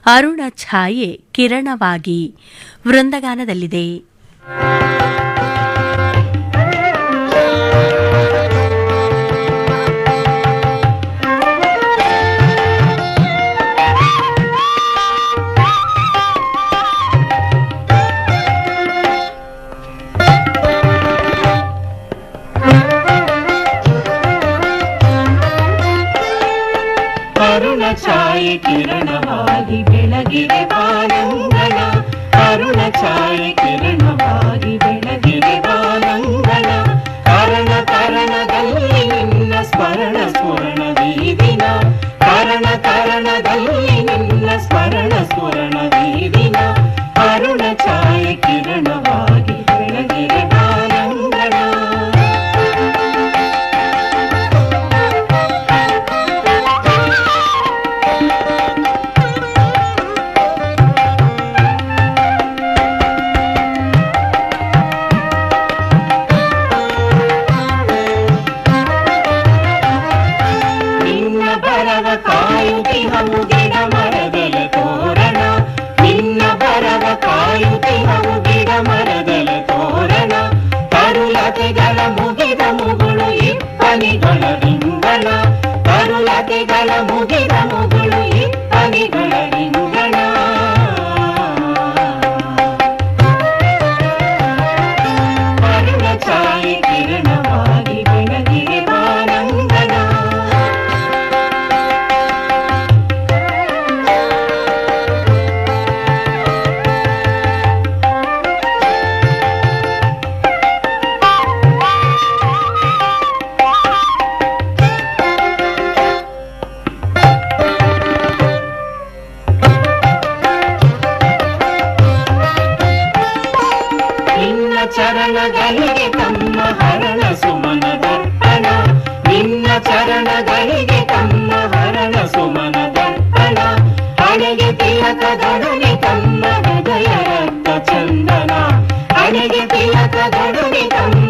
ಅರುಣ ಛಾಯೆ ಕಿರಣವಾಗಿ ವೃಂದಗಾನದಲ್ಲಿದೆ. ಅರುಣ ಛಾಯೆ ಕಿರಣವಾಗಿ ಬೆಳಗಿರೆ ಬಾಲಂಗಣ, ಅರುಣ ಛಾಯೆ ಕಿರಣವಾಗಿ ಬೆಳಗಿರೆ ಬಾಲಂಗಣ. ಕರಣ ಕರಣದಲ್ಲಿ ನಿನ್ನ ಸ್ಮರಣ ಸ್ಫುರಣವೀ ದಿನ, ಕರಣ ಕರಣದಲ್ಲಿ ನಿನ್ನ ಸ್ಮರಣ ಸ್ಫುರಣವೀ ದಿನ. ಅರುಣ ಛಾಯೆ ಕಿರಣವಾಗಿ ಬೆಳಗಿರೆ ಬಾಲಂಗಣ. ಕಾಯುತ್ತಿಹವು ಗಿಡ ಮರದಲ ತೋರಣ, ನಿನ್ನ ಬರವ ಕಾಯುತ್ತಿಹವು ಗಿಡ ಮರದಲ ತೋರಣ. ತರುಲತೆಗಳ ಮುಗಿದ ಮುಗುಳು ಇಪ್ಪನಿಗಳ ರಿಂಗಣ, ತರುಲತೆಗಳ ಮುಗಿದ ಮುಗುಳು ಇಪ್ಪನಿಗಳ ರಿಂಗಣ. ಅರುಣ ಛಾಯೆ ಕಿರಣವಾಗಿ ಬೆಳಗಿರೆ ಬಾಲಂಗಣ. ಚರಣಗಳಿಗೆ ತಮ್ಮ ಹರಣ ಸುಮನ ದರ್ಪಣ, ನಿನ್ನ ಚರಣಗಳಿಗೆ ತಮ್ಮ ಹರಣ ಸುಮನ ದರ್ಪಣ. ಹಣೆಗೆ ತಿಲಕದೊಡನೆ ತಮ್ಮ ಹೃದಯ ರಕ್ತ ಚಂದನ, ಹಣೆಗೆ ತಿಲಕದೊಡನೆ ತಮ್ಮ